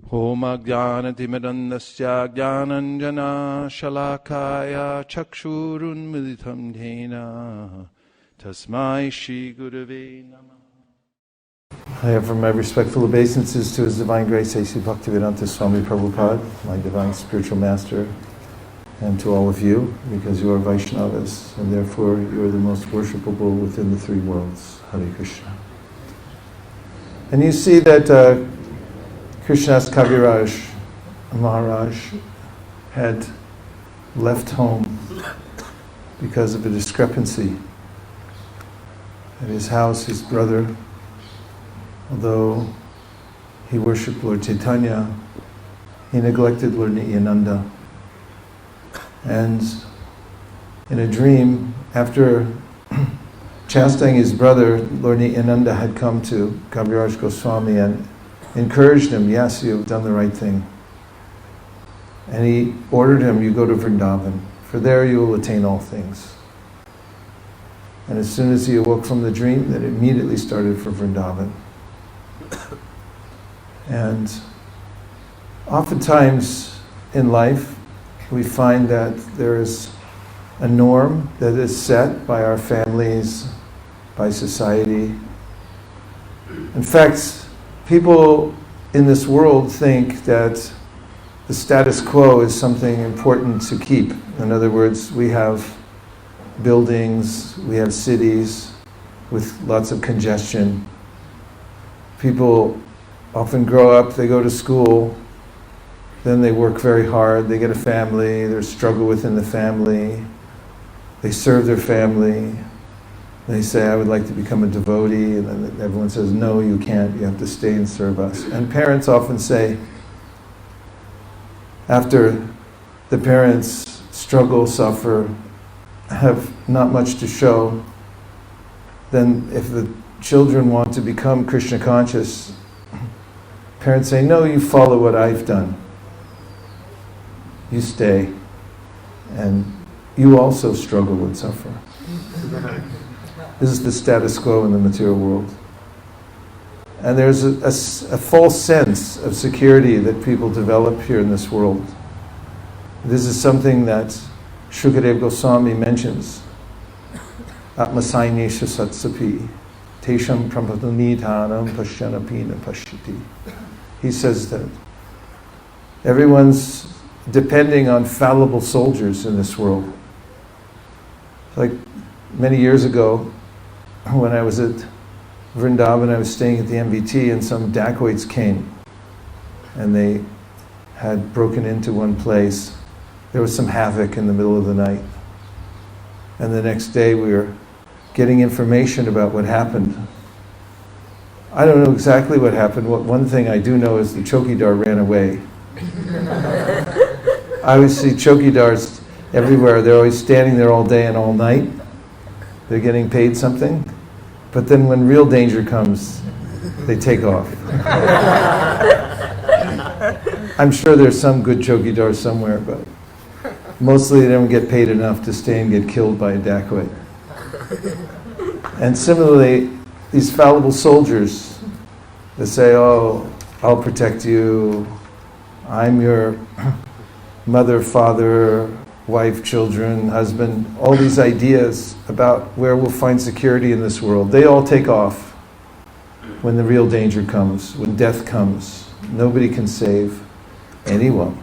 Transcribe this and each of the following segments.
Om Ajnanatimidandasya Jnananjana Shalakaya Chakshurunmilitam Yena Tasmai Shri Gurave Namah. I offer my respectful obeisances to His Divine Grace A.C. Bhaktivedanta Swami Prabhupada, my divine spiritual master, and to all of you, because you are Vaishnavas, and therefore you are the most worshipable within the three worlds. Hare Krishna. And you see that Krishna's Kaviraj Maharaj had left home because of a discrepancy. At his house, his brother, although he worshipped Lord Chaitanya, he neglected Lord Nityananda. And in a dream, after chastening his brother, Lord Nityananda had come to Kaviraj Goswami and encouraged him, yes, you have done the right thing. And he ordered him, you go to Vrindavan, for there you will attain all things. And as soon as he awoke from the dream, that immediately started for Vrindavan. And oftentimes in life, we find that there is a norm that is set by our families, by society. In fact, people in this world think that the status quo is something important to keep. In other words, we have buildings, we have cities with lots of congestion. People often grow up, they go to school, then they work very hard, they get a family, there's struggle within the family, they serve their family, they say, I would like to become a devotee, and then everyone says, no, you can't, you have to stay and serve us. And parents often say, after the parents struggle, suffer, have not much to show, then if the children want to become Krishna conscious, parents say, no, you follow what I've done. You stay, and you also struggle and suffer. This is the status quo in the material world. And there's a false sense of security that people develop here in this world. This is something that Shukadeva Goswami mentions. Atmasainesha satsapi, tesham prapadanidhanam pasyanapina pashyati. He says that everyone's depending on fallible soldiers in this world. Like many years ago, when I was at Vrindavan, I was staying at the MVT, and some dacoits came, and they had broken into one place. There was some havoc in the middle of the night. And the next day we were getting information about what happened. I don't know exactly what happened. One thing I do know is the chokidar ran away. I always see chokidars everywhere. They're always standing there all day and all night. They're getting paid something. But then when real danger comes, they take off. I'm sure there's some good chokidars somewhere, but mostly they don't get paid enough to stay and get killed by a dacoit. And similarly, these fallible soldiers, they say, oh, I'll protect you. I'm your mother, father, wife, children, husband, all these ideas about where we'll find security in this world. They all take off when the real danger comes, when death comes. Nobody can save anyone.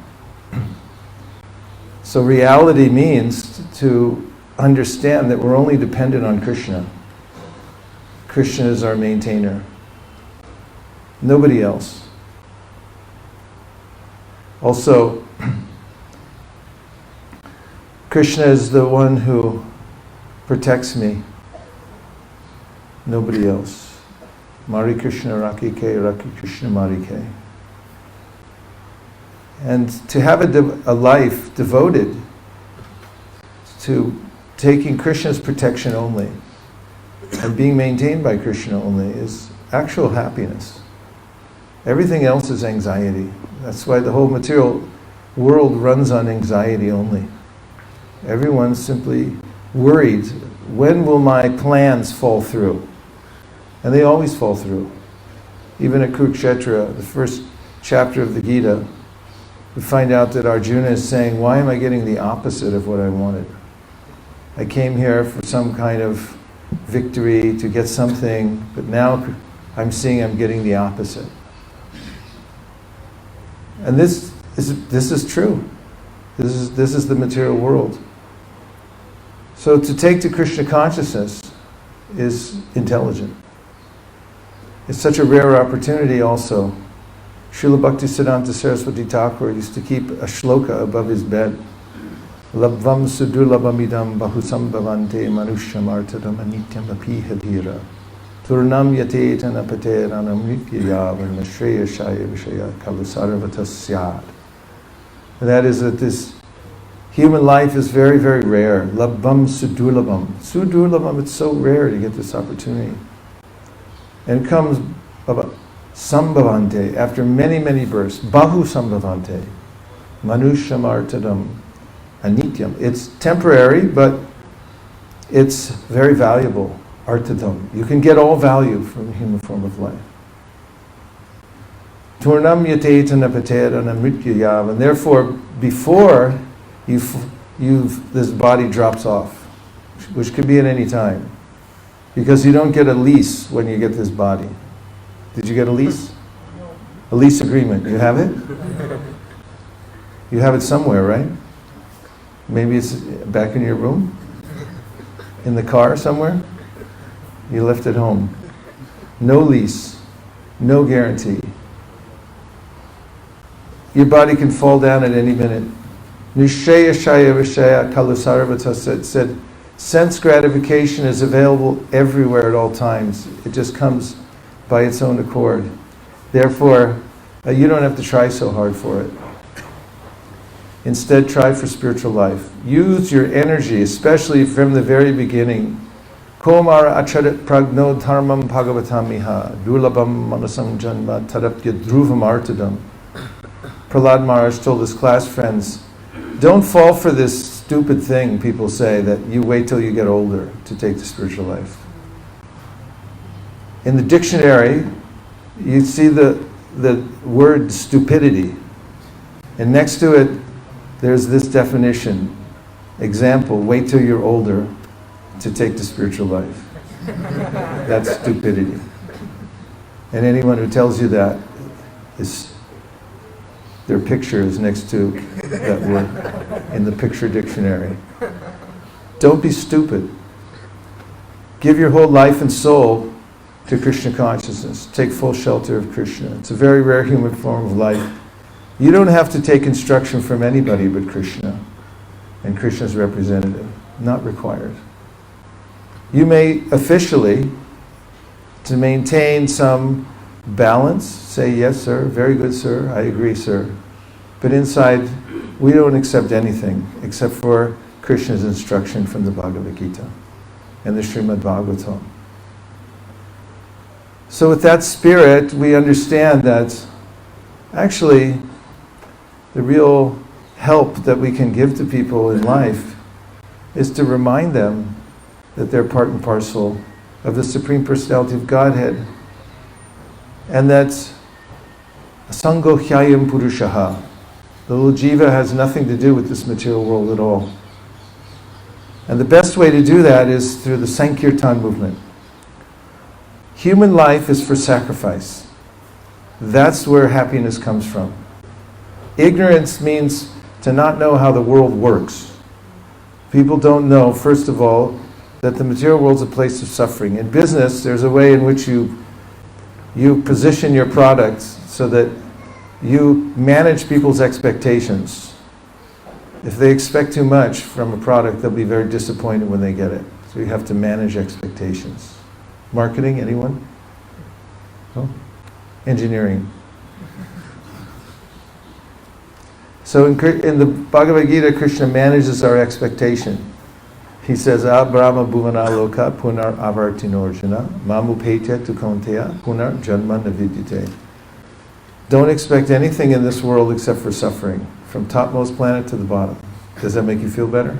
So reality means to understand that we're only dependent on Krishna. Krishna is our maintainer. Nobody else. Also, Krishna is the one who protects me. Nobody else. Mari Krishna Raki Ke, Raki Krishna Mari Ke. And to have a life devoted to taking Krishna's protection only and being maintained by Krishna only is actual happiness. Everything else is anxiety. That's why the whole material world runs on anxiety only. Everyone's simply worried, when will my plans fall through? And they always fall through. Even at Kurukshetra, the first chapter of the Gita, we find out that Arjuna is saying, why am I getting the opposite of what I wanted? I came here for some kind of victory, to get something, but now I'm seeing I'm getting the opposite. And this is true. This is the material world. So to take to Krishna consciousness is intelligent. It's such a rare opportunity also. Srila Bhaktisiddhanta Saraswati Thakur used to keep a shloka above his bed. Labvam sudurlabhamidam bahusambhavante manusham artadam anityam apihadhira turnam yatetana pateranam nityayavan shreya shaya vishaya kalusarvatasyad. That is that this human life is very, very rare. Labvam sudurlabham. Sudurlabham, it's so rare to get this opportunity. And it comes about sambhavante, after many, many births. Bahu sambhavante. Manusham artadam anityam. It's temporary, but it's very valuable. Artadam. You can get all value from the human form of life. Turnam yatetana paterana mrityayav. And therefore, before this body drops off, which could be at any time, because you don't get a lease when you get this body. Did you get a lease? A lease agreement. You have it? You have it somewhere, right? Maybe it's back in your room? In the car somewhere? You left it home. No lease. No guarantee. Your body can fall down at any minute. Nishaya Shaya Vishaya Kalusarvata said, sense gratification is available everywhere at all times. It just comes by its own accord. Therefore, you don't have to try so hard for it. Instead, try for spiritual life. Use your energy, especially from the very beginning. Komara acharit pragno dharmam bhagavatamiha durlabam manasam janma tadapya dhruvam artadam. Prahlad Maharaj told his class friends, don't fall for this stupid thing people say that you wait till you get older to take the spiritual life. In the dictionary, you see the word stupidity. And next to it, there's this definition. Example, wait till you're older to take the spiritual life. That's stupidity. And anyone who tells you that, their picture is next to that word in the picture dictionary. Don't be stupid. Give your whole life and soul to Krishna consciousness. Take full shelter of Krishna. It's a very rare human form of life. You don't have to take instruction from anybody but Krishna and Krishna's representative. Not required. You may officially, to maintain some balance, say, yes, sir, very good, sir, I agree, sir. But inside, we don't accept anything except for Krishna's instruction from the Bhagavad Gita and the Srimad Bhagavatam. So with that spirit, we understand that actually the real help that we can give to people in life is to remind them that they're part and parcel of the Supreme Personality of Godhead, and that Sango Hyayam Purushaha, the little jiva, has nothing to do with this material world at all. And the best way to do that is through the Sankirtan movement. Human life is for sacrifice. That's where happiness comes from. Ignorance means to not know how the world works. People don't know, first of all, that the material world's a place of suffering. In business, there's a way in which you position your products so that you manage people's expectations. If they expect too much from a product, they'll be very disappointed when they get it. So you have to manage expectations. Marketing, anyone? No? Engineering. So in the Bhagavad Gita, Krishna manages our expectation. He says, Brahma bhuvana loka punar avartinorjuna mamupetya tu kaunteya punar janma navidyate. Don't expect anything in this world except for suffering, from topmost planet to the bottom. Does that make you feel better?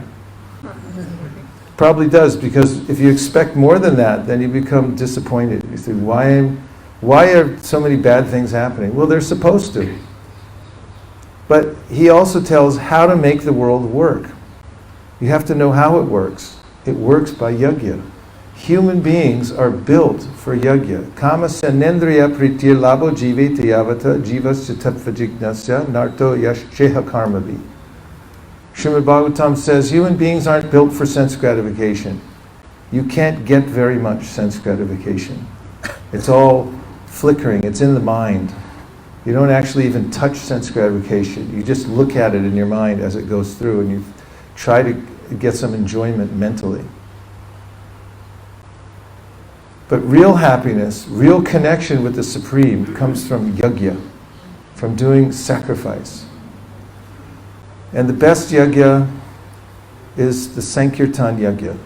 Probably does, because if you expect more than that, then you become disappointed. You say, why Why are so many bad things happening? Well, they're supposed to. But he also tells how to make the world work. You have to know how it works. It works by yajna. Human beings are built for yajna. Kama sanendriya pritir labo jivete yavata jivas tattva jignasya narto yasheha karmavi. Srimad Bhagavatam says human beings aren't built for sense gratification. You can't get very much sense gratification. It's all flickering. It's in the mind. You don't actually even touch sense gratification. You just look at it in your mind as it goes through and you try to get some enjoyment mentally. But real happiness, real connection with the Supreme comes from yajna, from doing sacrifice. And the best yajna is the Sankirtan yajna.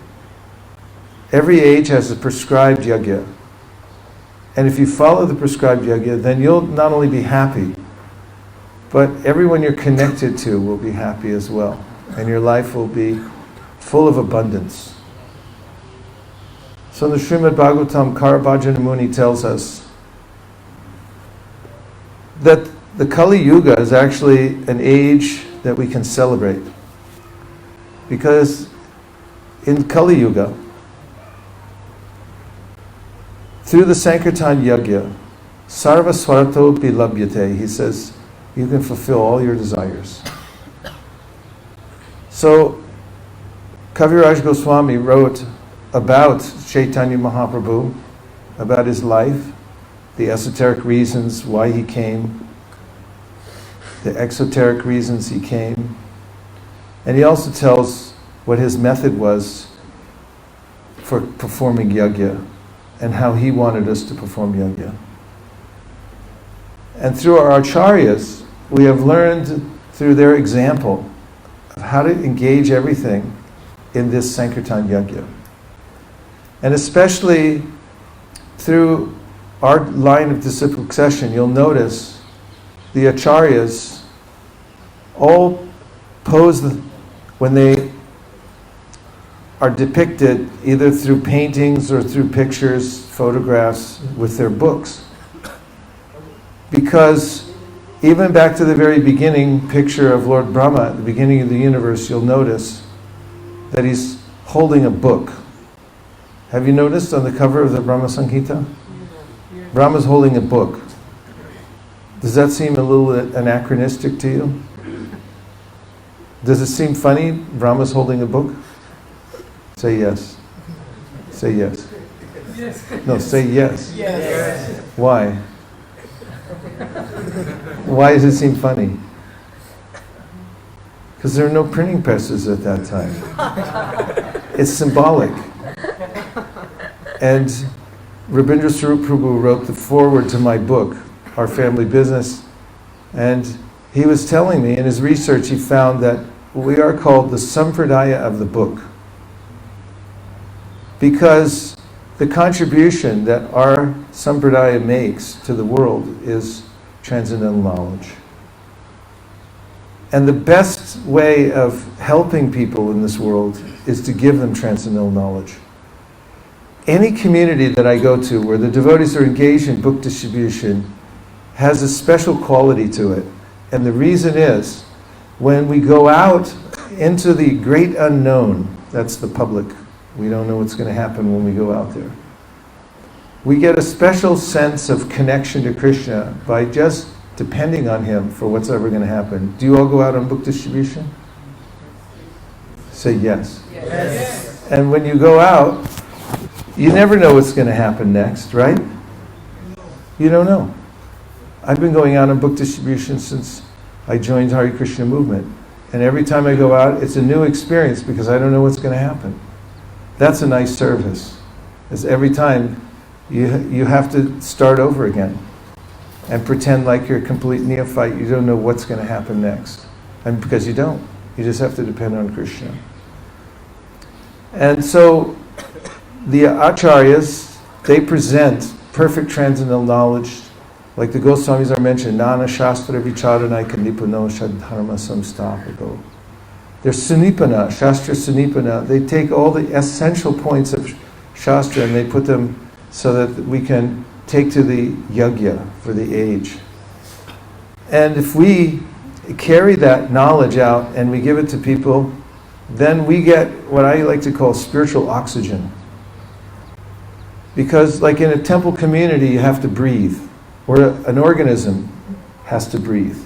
Every age has a prescribed yajna. And if you follow the prescribed yajna, then you'll not only be happy, but everyone you're connected to will be happy as well. And your life will be full of abundance. So in the Srimad Bhagavatam, Karabhajana Muni tells us that the Kali Yuga is actually an age that we can celebrate. Because in Kali Yuga, through the Sankirtan Yajna, Sarva Swarato Bilabhyate, he says, you can fulfill all your desires. So, Kaviraj Goswami wrote about Chaitanya Mahaprabhu, about his life, the esoteric reasons why he came, the exoteric reasons he came, and he also tells what his method was for performing yajna and how he wanted us to perform yajna. And through our acharyas, we have learned through their example of how to engage everything in this Sankirtan yajna. And especially through our line of disciple succession, you'll notice the acharyas all pose when they are depicted either through paintings or through pictures, photographs with their books. Because even back to the very beginning picture of Lord Brahma at the beginning of the universe, you'll notice that he's holding a book. Have you noticed on the cover of the Brahma Samhita? Brahma's holding a book. Does that seem a little anachronistic to you? Does it seem funny, Brahma's holding a book? Say yes. Say yes. Yes. No, say yes. Yes. Why? Why does it seem funny? Because there are no printing presses at that time. It's symbolic. And Rabindra Swarup Prabhu wrote the foreword to my book, Our Family Business, and he was telling me in his research he found that we are called the Sampradaya of the book. Because the contribution that our Sampradaya makes to the world is transcendental knowledge. And the best way of helping people in this world is to give them transcendental knowledge. Any community that I go to where the devotees are engaged in book distribution has a special quality to it. And the reason is, when we go out into the great unknown, that's the public, we don't know what's going to happen when we go out there. We get a special sense of connection to Krishna by just depending on him for what's ever going to happen. Do you all go out on book distribution? Say yes. Yes. And when you go out, you never know what's going to happen next, right? You don't know. I've been going out on book distribution since I joined Hare Krishna movement. And every time I go out, it's a new experience because I don't know what's going to happen. That's a nice service. It's every time you have to start over again and pretend like you're a complete neophyte. You don't know what's going to happen next. And because you don't. You just have to depend on Krishna. And so the acharyas, they present perfect transcendental knowledge. Like the Goswamis are mentioned, Nana Shastra Vicharanai Kanipano Shadharma Samstapado. They're Sunipana, Shastra Sunipana. They take all the essential points of Shastra and they put them so that we can take to the yajna for the age. And if we carry that knowledge out and we give it to people, then we get what I like to call spiritual oxygen. Because like in a temple community, you have to breathe, or an organism has to breathe.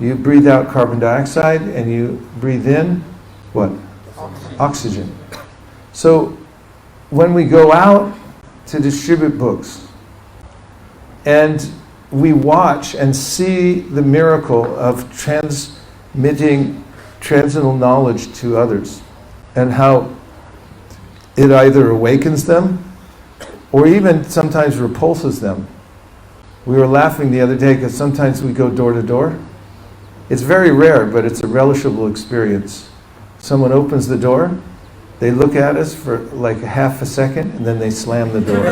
You breathe out carbon dioxide and you breathe in what? Oxygen. So when we go out to distribute books and we watch and see the miracle of transmitting transcendental knowledge to others, and how it either awakens them or even sometimes repulses them. We were laughing the other day because sometimes we go door to door. It's very rare, but it's a relishable experience. Someone opens the door, they look at us for like a half a second, and then they slam the door.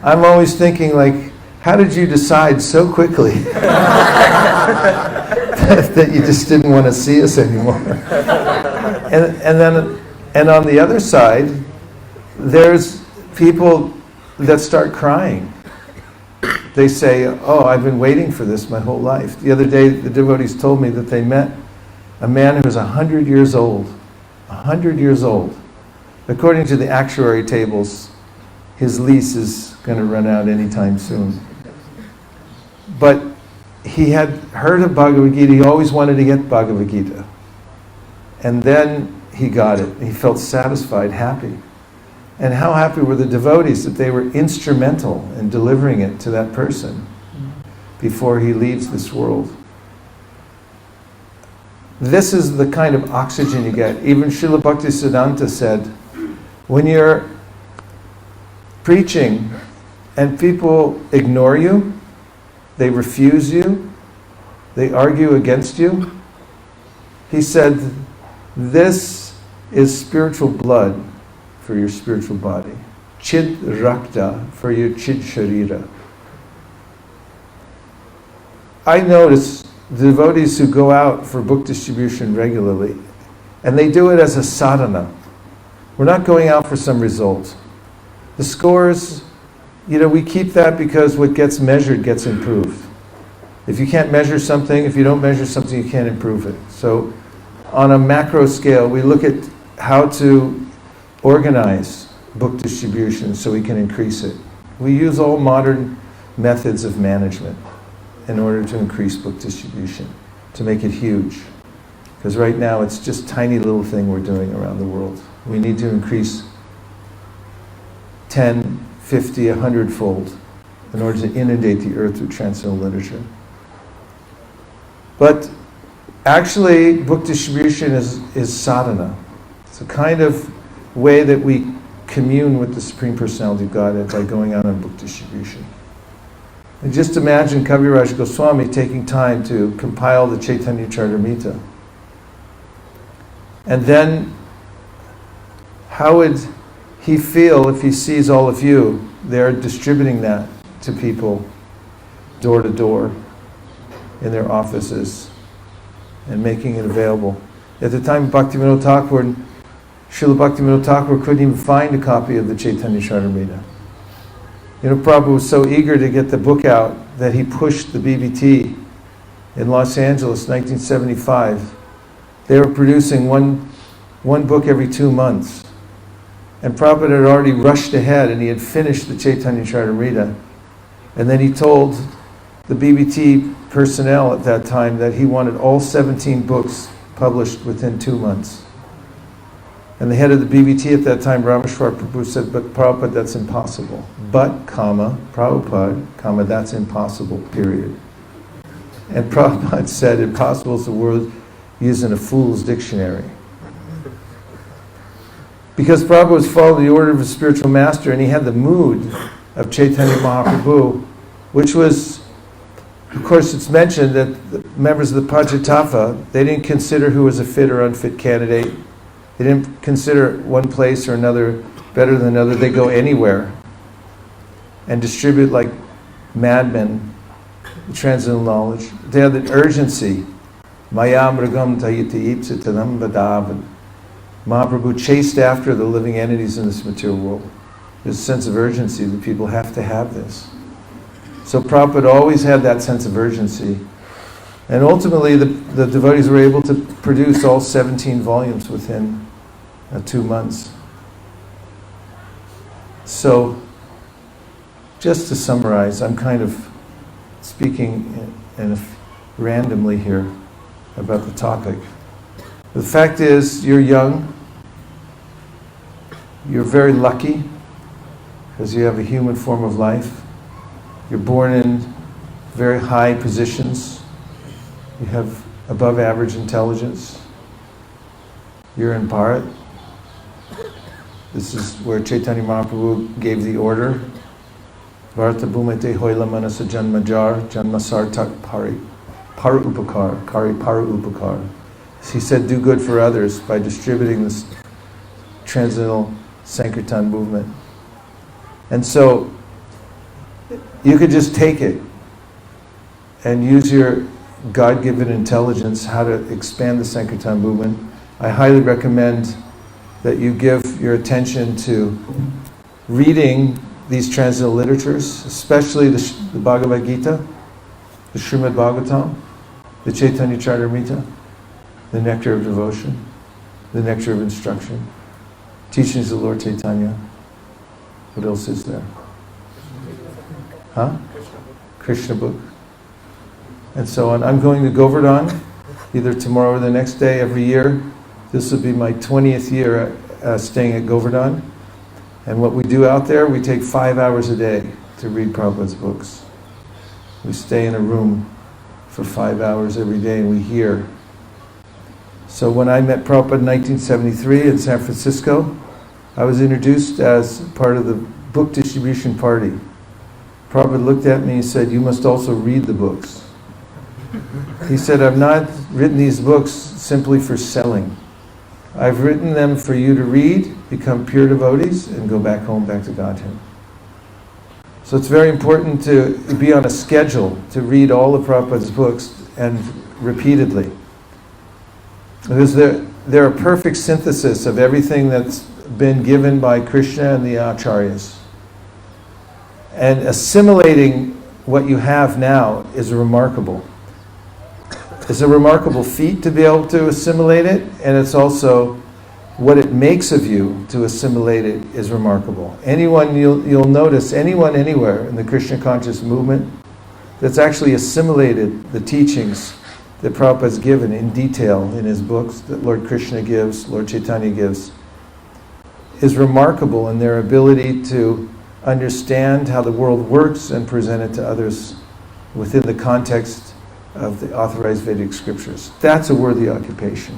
I'm always thinking, like, how did you decide so quickly that you just didn't want to see us anymore? And on the other side, there's people that start crying. They say, oh, I've been waiting for this my whole life. The other day, the devotees told me that they met a man who was 100 years old. 100 years old. According to the actuary tables, his lease is going to run out anytime soon. But he had heard of Bhagavad Gita. He always wanted to get Bhagavad Gita. And then he got it. He felt satisfied, happy. And how happy were the devotees that they were instrumental in delivering it to that person before he leaves this world. This is the kind of oxygen you get. Even Srila Bhaktisiddhanta said, when you're preaching and people ignore you, they refuse you, they argue against you, he said, this is spiritual blood for your spiritual body. Chid rakta for your chid sharira. I notice the devotees who go out for book distribution regularly, and they do it as a sadhana. We're not going out for some result. The scores, we keep that because what gets measured gets improved. If you can't measure something, if you don't measure something, you can't improve it. So on a macro scale, we look at how to organize book distribution so we can increase it. We use all modern methods of management in order to increase book distribution, to make it huge. Because right now it's just tiny little thing we're doing around the world. We need to increase 10, 50, 100-fold in order to inundate the earth with transcendental literature. But actually, book distribution is sadhana. It's a kind of way that we commune with the Supreme Personality of Godhead by going out on book distribution. And just imagine Kaviraj Goswami taking time to compile the Chaitanya Charitamrita. And then, how would he feel if he sees all of you there distributing that to people door to door in their offices and making it available? At the time of Bhaktivinoda Thakur, Srila Bhaktivinoda Thakur couldn't even find a copy of the Chaitanya Charitamrita. Prabhupada was so eager to get the book out that he pushed the BBT in Los Angeles, 1975. They were producing one book every 2 months. And Prabhupada had already rushed ahead and he had finished the Chaitanya Charitamrita. And then he told the BBT personnel at that time that he wanted all 17 books published within 2 months. And the head of the BBT at that time, Rameshwar Prabhu, said, but Prabhupada, that's impossible. But, Prabhupada, that's impossible, period. And Prabhupada said, impossible is the word used in a fool's dictionary. Because Prabhupada was following the order of his spiritual master, and he had the mood of Chaitanya Mahaprabhu, which was, of course, it's mentioned that the members of the Panchatattva, they didn't consider who was a fit or unfit candidate. They didn't consider one place or another better than another. They go anywhere and distribute like madmen the transcendental knowledge. They had the urgency. Maya mragam tayiti ipsitadam vadavan. Mahaprabhu chased after the living entities in this material world. There's a sense of urgency that people have to have this. So Prabhupada always had that sense of urgency. And ultimately, the devotees were able to produce all 17 volumes within 2 months. So, just to summarize, I'm kind of speaking randomly here about the topic. The fact is, you're young, you're very lucky, because you have a human form of life. You're born in very high positions. You have above average intelligence. You're in Bharat. This is where Chaitanya Mahaprabhu gave the order. Bharata bhumete hoila manasa janmajar janmasartak pari para upakar, kari para upakar. He said, do good for others by distributing this transcendental Sankirtan movement. And so, you could just take it and use your God-given intelligence how to expand the Sankirtan movement. I highly recommend that you give your attention to reading these transcendental literatures, especially the Bhagavad Gita, the Srimad Bhagavatam, the Chaitanya Charitamrita, the Nectar of Devotion, the Nectar of Instruction, teachings of Lord Chaitanya. What else is there? Huh? Krishna book. And so on. I'm going to Govardhan, either tomorrow or the next day, every year. This will be my 20th year staying at Govardhan. And what we do out there, we take 5 hours a day to read Prabhupada's books. We stay in a room for 5 hours every day and we hear. So when I met Prabhupada in 1973 in San Francisco, I was introduced as part of the book distribution party. Prabhupada looked at me and said, you must also read the books. He said, I've not written these books simply for selling. I've written them for you to read, become pure devotees, and go back home, back to Godhead. So it's very important to be on a schedule to read all of Prabhupada's books and repeatedly. Because they're a perfect synthesis of everything that's been given by Krishna and the Acharyas. And assimilating what you have now is remarkable. It's a remarkable feat to be able to assimilate it, and it's also what it makes of you to assimilate it is remarkable. Anyone, you'll notice, anyone anywhere in the Krishna conscious movement that's actually assimilated the teachings that Prabhupada's given in detail in his books, that Lord Krishna gives, Lord Chaitanya gives, is remarkable in their ability to understand how the world works and present it to others within the context of the authorized Vedic scriptures. That's a worthy occupation.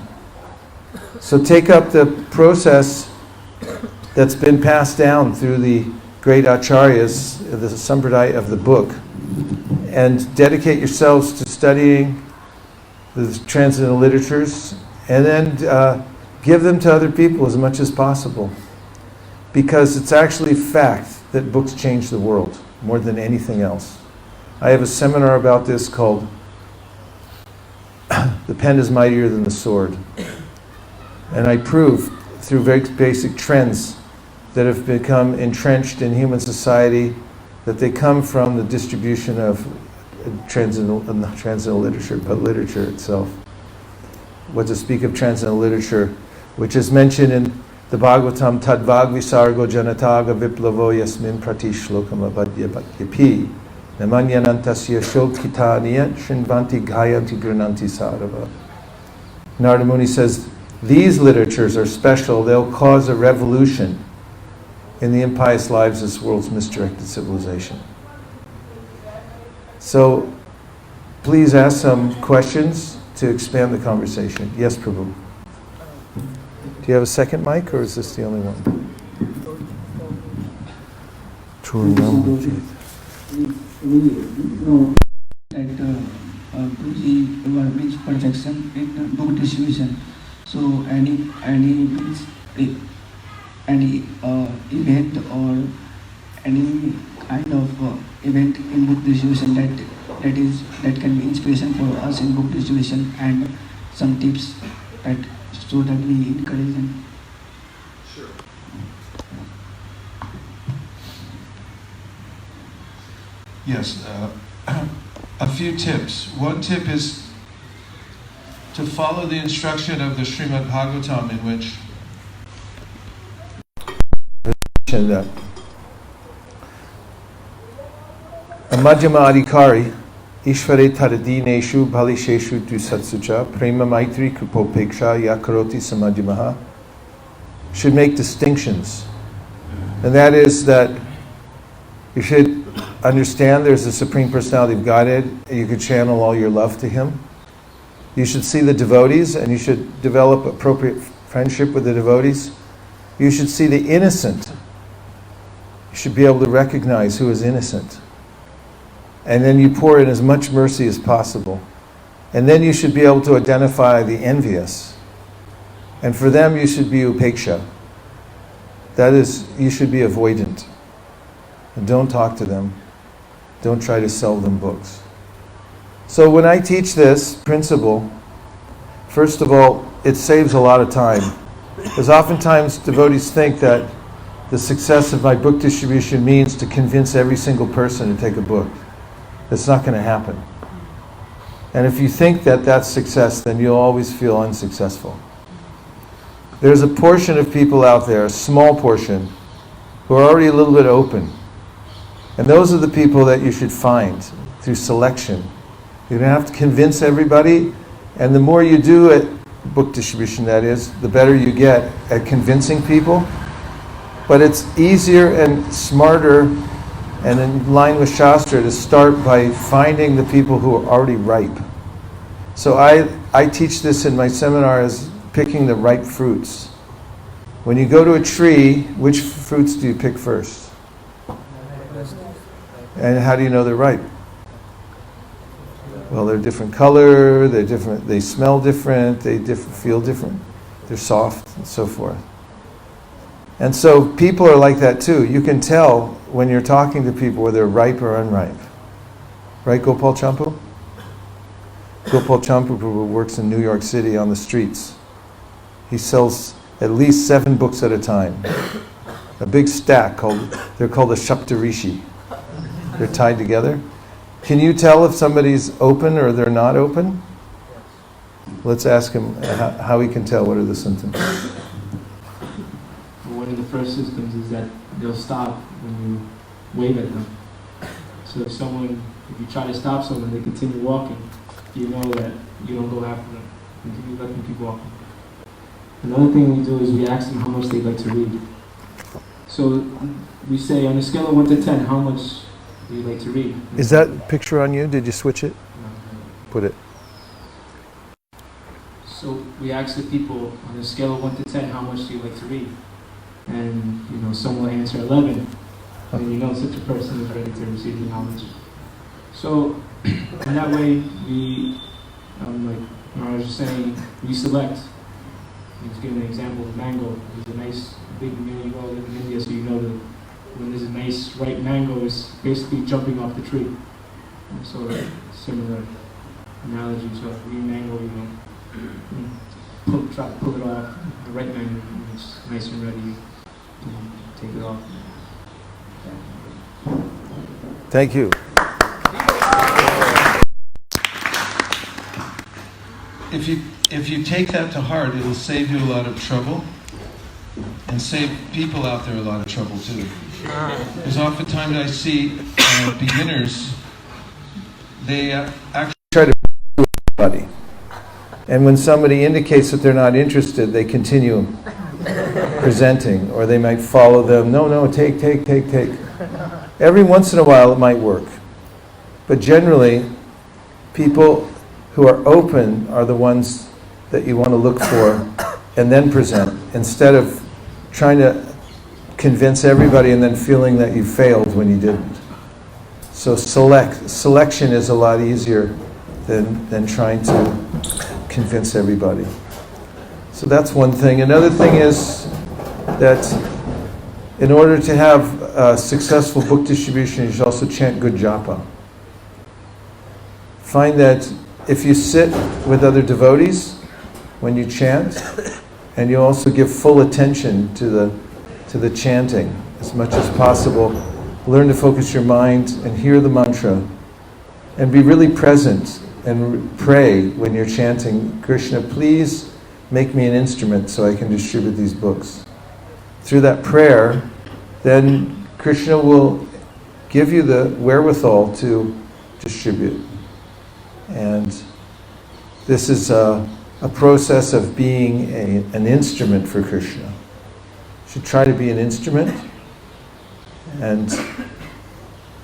So take up the process that's been passed down through the great acharyas, the sampradaya of the book, and dedicate yourselves to studying the transcendental literatures, and then give them to other people as much as possible. Because it's actually fact that books change the world more than anything else. I have a seminar about this called The Pen is Mightier Than the Sword. And I prove through very basic trends that have become entrenched in human society that they come from the distribution of not transcendental literature, but literature itself. What to speak of transcendental literature, which is mentioned in the Bhagavatam, Tadvag Visargo Janataga Viplavo Yasmin Prati Shlokam Abadya Bhakyapi Namanyanantasya Shokitaniya Shinvanti Gayanti Grananti Sarava. Narada Muni says, these literatures are special. They'll cause a revolution in the impious lives of this world's misdirected civilization. So, please ask some questions to expand the conversation. Yes, Prabhu. Do you have a second mic, or is this the only one? We know that Guruji means perfection in book distribution. So any event or any kind of event in book distribution that can be inspiration for us in book distribution, and some tips that so that we encourage them. Sure. Yes, a few tips. One tip is to follow the instruction of the Srimad Bhagavatam, in which a Madhyama Adhikari Ishvare Taradineshu Bhalisheshu Dusatsucha Prema Maitri Kupopeksha Yakaroti Samadhyamaha should make distinctions. And that is that you should understand there's a Supreme Personality of Godhead. You could channel all your love to Him. You should see the devotees and you should develop appropriate friendship with the devotees. You should see the innocent. You should be able to recognize who is innocent. And then you pour in as much mercy as possible. And then you should be able to identify the envious. And for them you should be upeksha. That is, you should be avoidant. And don't talk to them. Don't try to sell them books. So when I teach this principle, first of all, it saves a lot of time. Because oftentimes devotees think that the success of my book distribution means to convince every single person to take a book. That's not going to happen. And if you think that that's success, then you'll always feel unsuccessful. There's a portion of people out there, a small portion, who are already a little bit open. And those are the people that you should find through selection. You don't have to convince everybody, and the more you do at book distribution, that is, the better you get at convincing people. But it's easier and smarter and in line with Shastra to start by finding the people who are already ripe. So I teach this in my seminar as picking the ripe fruits. When you go to a tree, which fruits do you pick first? And how do you know they're ripe? Well, they're different color, they're different, they smell different, they feel different, they're soft, and so forth. And so people are like that too. You can tell when you're talking to people whether they're ripe or unripe. Right, Gopal Champu? Gopal Champu works in New York City on the streets. He sells at least 7 books at a time. A big stack they're called the Shaptarishi. They're tied together. Can you tell if somebody's open or they're not open? Let's ask him how he can tell. What are the symptoms? One of the first symptoms is that they'll stop when you wave at them. So if you try to stop someone, they continue walking, you know that you don't go after them. You let them keep walking. Another thing we do is we ask them how much they like to read. So we say on a scale of 1 to 10, how much do you like to read? Is that picture on you? Did you switch it? No. Put it. So we ask the people on a scale of 1 to 10, how much do you like to read? And some will answer 11, and such a person is ready to receive the knowledge. So in that way, we, like I was just saying, we select. Let's give an example of mango. There's a nice big mango. You all live in India, so you know that when there's a nice ripe mango, it's basically jumping off the tree. And so similar analogy. So if we mango, try to pull it off. The ripe mango, it's nice and ready. Take it off. Thank you. If you take that to heart, it'll save you a lot of trouble and save people out there a lot of trouble too. Because oftentimes I see beginners, they actually try to prove everybody. And when somebody indicates that they're not interested, they continue presenting, or they might follow them. No, take. Every once in a while it might work. But generally, people who are open are the ones that you want to look for and then present, instead of trying to convince everybody and then feeling that you failed when you didn't. So selection is a lot easier than trying to convince everybody. So that's one thing. Another thing is that in order to have a successful book distribution, you should also chant good japa. Find that if you sit with other devotees when you chant, and you also give full attention to the chanting as much as possible, learn to focus your mind and hear the mantra and be really present and pray when you're chanting, Krishna, please make me an instrument so I can distribute these books. Through that prayer, then Krishna will give you the wherewithal to distribute. And this is a process of being an instrument for Krishna. You should try to be an instrument and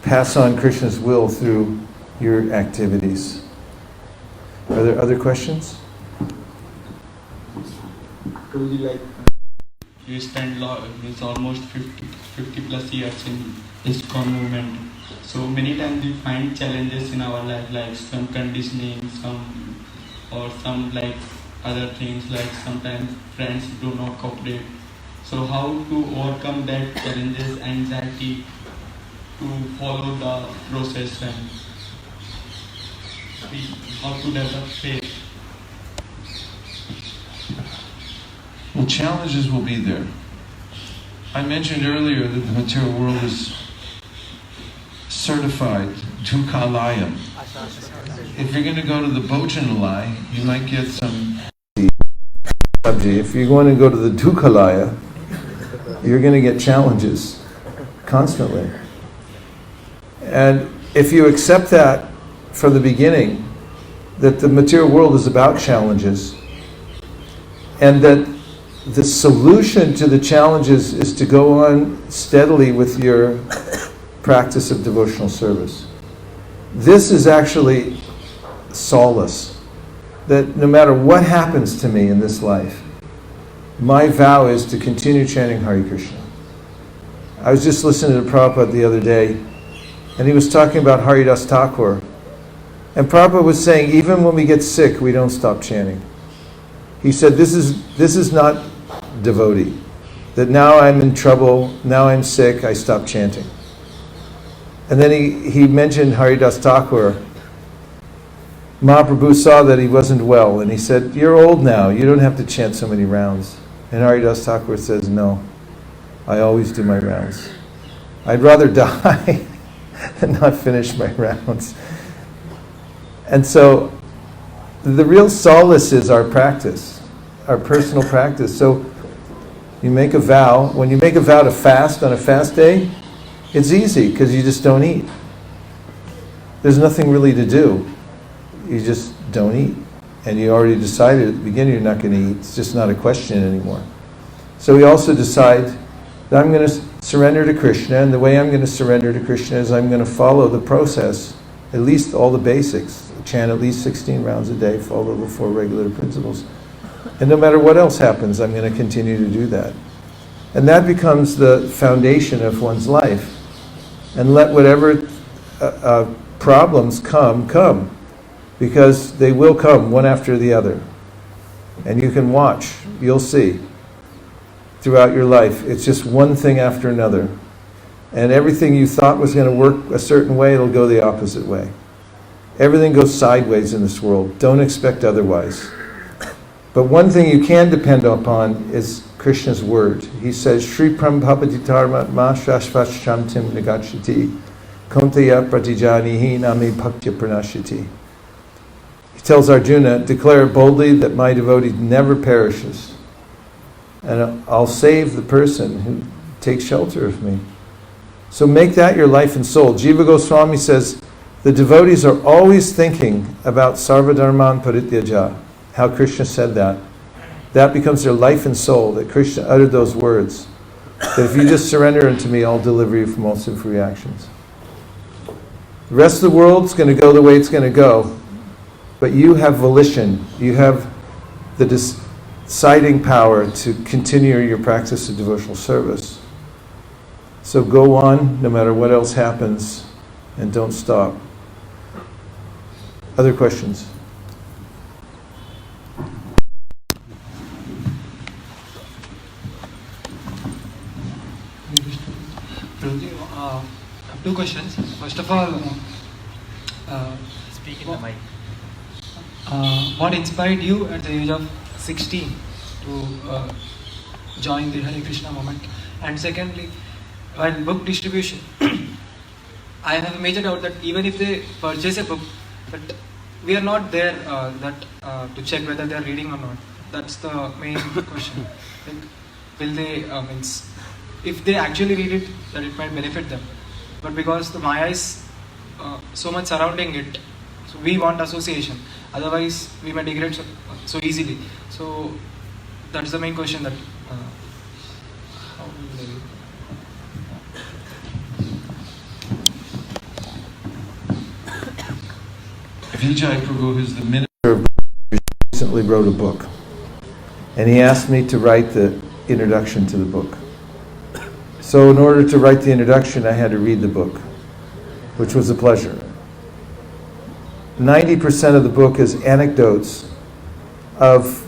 pass on Krishna's will through your activities. Are there other questions? You spend almost 50 plus years in ISKCON movement. So many times we find challenges in our life, like some conditioning, some other things, like sometimes friends do not cooperate. So how to overcome that challenges, anxiety, to follow the process and how to develop faith? Well, challenges will be there. I mentioned earlier that the material world is certified Dukhalayam. If you're going to go to the Bhojanalaya, you might get some... If you're going to go to the Dukhalaya, you're going to get challenges constantly. And if you accept that from the beginning, that the material world is about challenges, and that the solution to the challenges is to go on steadily with your practice of devotional service. This is actually solace, that no matter what happens to me in this life, my vow is to continue chanting Hare Krishna. I was just listening to Prabhupada the other day, and he was talking about Haridas Thakur. And Prabhupada was saying, even when we get sick, we don't stop chanting. He said, this is not devotee. That now I'm in trouble, now I'm sick, I stop chanting. And then he mentioned Haridas Thakur. Mahaprabhu saw that he wasn't well, and he said, you're old now, you don't have to chant so many rounds. And Haridas Thakur says, no, I always do my rounds. I'd rather die than not finish my rounds. And so, the real solace is our practice, our personal practice. So, you make a vow. When you make a vow to fast on a fast day, it's easy because you just don't eat. There's nothing really to do. You just don't eat. And you already decided at the beginning you're not going to eat. It's just not a question anymore. So we also decide that I'm going to surrender to Krishna, and the way I'm going to surrender to Krishna is I'm going to follow the process, at least all the basics. Chant at least 16 rounds a day, follow the 4 regular principles. And no matter what else happens, I'm going to continue to do that. And that becomes the foundation of one's life. And let whatever problems come. Because they will come one after the other. And you can watch, you'll see. Throughout your life, it's just one thing after another. And everything you thought was going to work a certain way, it'll go the opposite way. Everything goes sideways in this world. Don't expect otherwise. But one thing you can depend upon is Krishna's word. He says, Shri Prambhapaditarma ma shashvashchantim nagachati kontaya pratijanihi nami bhaktya pranashiti. He tells Arjuna, declare boldly that my devotee never perishes. And I'll save the person who takes shelter of me. So make that your life and soul. Jiva Goswami says, the devotees are always thinking about Sarvadharman Parityaja, how Krishna said that. That becomes their life and soul, that Krishna uttered those words. That if you just surrender unto me, I'll deliver you from all sinful reactions. The rest of the world's going to go the way it's going to go. But you have volition. You have the deciding power to continue your practice of devotional service. So go on, no matter what else happens, and don't stop. Other questions? Two questions. First of all, speak in the mic. What inspired you at the age of 16 to join the Hare Krishna movement? And secondly, while book distribution, I have a major doubt that even if they purchase a book, but we are not there to check whether they are reading or not. That's the main question. Like, will they means if they actually read it, that it might benefit them. But because the Maya is so much surrounding it, so we want association. Otherwise, we may degrade so easily. So that's the main question that. How will they read? Vijay Prabhu, who's the minister of recently wrote a book, and he asked me to write the introduction to the book. So in order to write the introduction, I had to read the book, which was a pleasure. 90% of the book is anecdotes of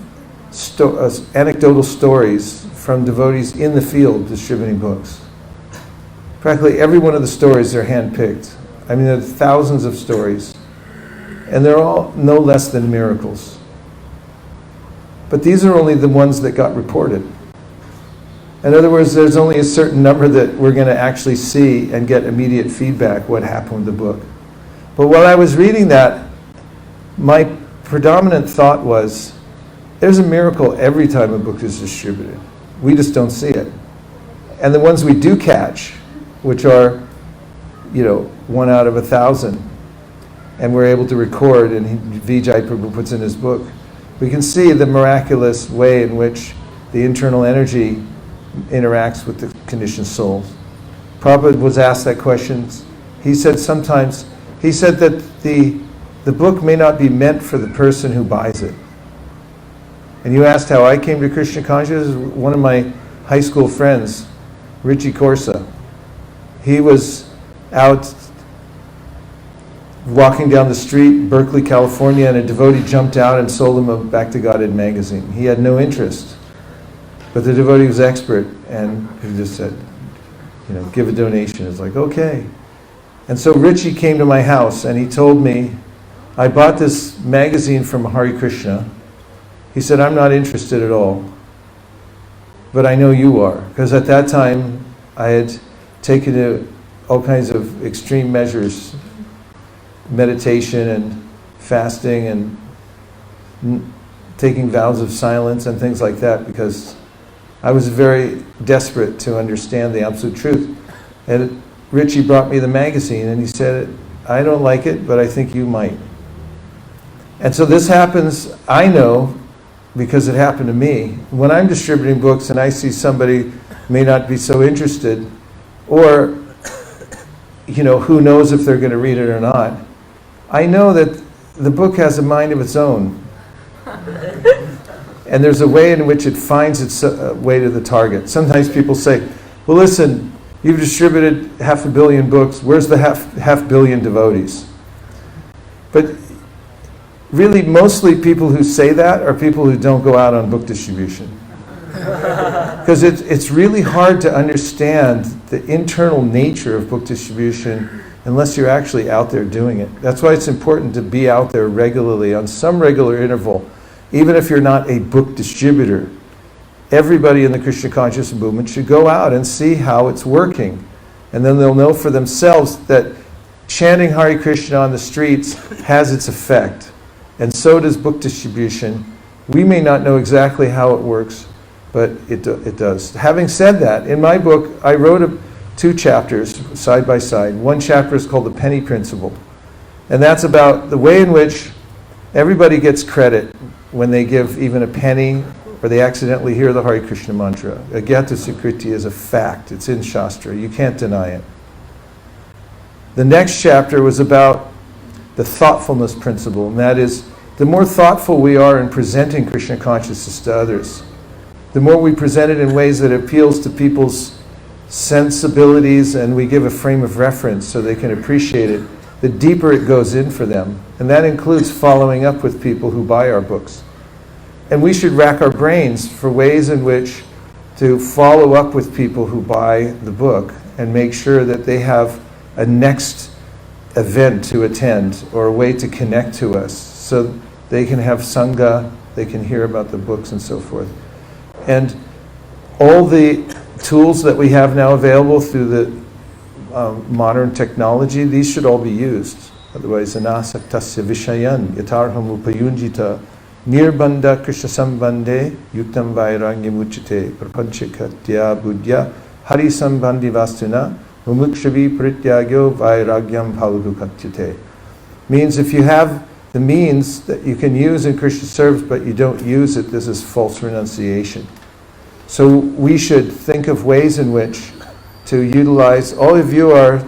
anecdotal stories from devotees in the field distributing books. Practically every one of the stories are handpicked. I mean, there are thousands of stories. And they're all no less than miracles. But these are only the ones that got reported. In other words, there's only a certain number that we're going to actually see and get immediate feedback what happened with the book. But while I was reading that, my predominant thought was, there's a miracle every time a book is distributed. We just don't see it. And the ones we do catch, which are, 1 out of 1,000, and we're able to record, and Vijay Prabhu puts in his book, we can see the miraculous way in which the internal energy interacts with the conditioned souls. Prabhupada was asked that question. He said that the book may not be meant for the person who buys it. And you asked how I came to Krishna consciousness. One of my high school friends, Richie Corsa, he was out walking down the street, Berkeley, California, and a devotee jumped out and sold him a Back to Godhead magazine. He had no interest. But the devotee was expert, and he just said, give a donation. It's like, okay. And so Richie came to my house, and he told me, I bought this magazine from Hare Krishna. He said, I'm not interested at all. But I know you are. Because at that time, I had taken all kinds of extreme measures, meditation and fasting and taking vows of silence and things like that, because I was very desperate to understand the absolute truth. And Richie brought me the magazine and he said, I don't like it, but I think you might. And so this happens, I know, because it happened to me. When I'm distributing books and I see somebody may not be so interested, or who knows if they're going to read it or not, I know that the book has a mind of its own. And there's a way in which it finds its way to the target. Sometimes people say, well, listen, you've distributed 500 million books. Where's the half billion devotees? But really, mostly people who say that are people who don't go out on book distribution. Because it's really hard to understand the internal nature of book distribution unless you're actually out there doing it. That's why it's important to be out there regularly, on some regular interval, even if you're not a book distributor. Everybody in the Krishna consciousness movement should go out and see how it's working. And then they'll know for themselves that chanting Hare Krishna on the streets has its effect. And so does book distribution. We may not know exactly how it works, but it does. Having said that, in my book, I wrote 2 chapters side by side. One chapter is called The Penny Principle. And that's about the way in which everybody gets credit when they give even a penny or they accidentally hear the Hare Krishna mantra. Agyata Sukriti is a fact. It's in Shastra. You can't deny it. The next chapter was about the thoughtfulness principle, and that is, the more thoughtful we are in presenting Krishna consciousness to others, the more we present it in ways that appeals to people's sensibilities and we give a frame of reference so they can appreciate it, the deeper it goes in for them. And that includes following up with people who buy our books. And we should rack our brains for ways in which to follow up with people who buy the book and make sure that they have a next event to attend or a way to connect to us so they can have sangha, they can hear about the books and so forth. And all the tools that we have now available through the modern technology, these should all be used. Otherwise, anasaktasya vishayan yatarham upayunjita nirbandha krishna sambandhe yuktam vairagya muchite prapanchikatya buddhya hari sambandhi vastuna mumukshavi parityagyo vairagyam phaludukatyate. Means if you have the means that you can use in Krishna service but you don't use it, this is false renunciation. So we should think of ways in which to utilize. All of you are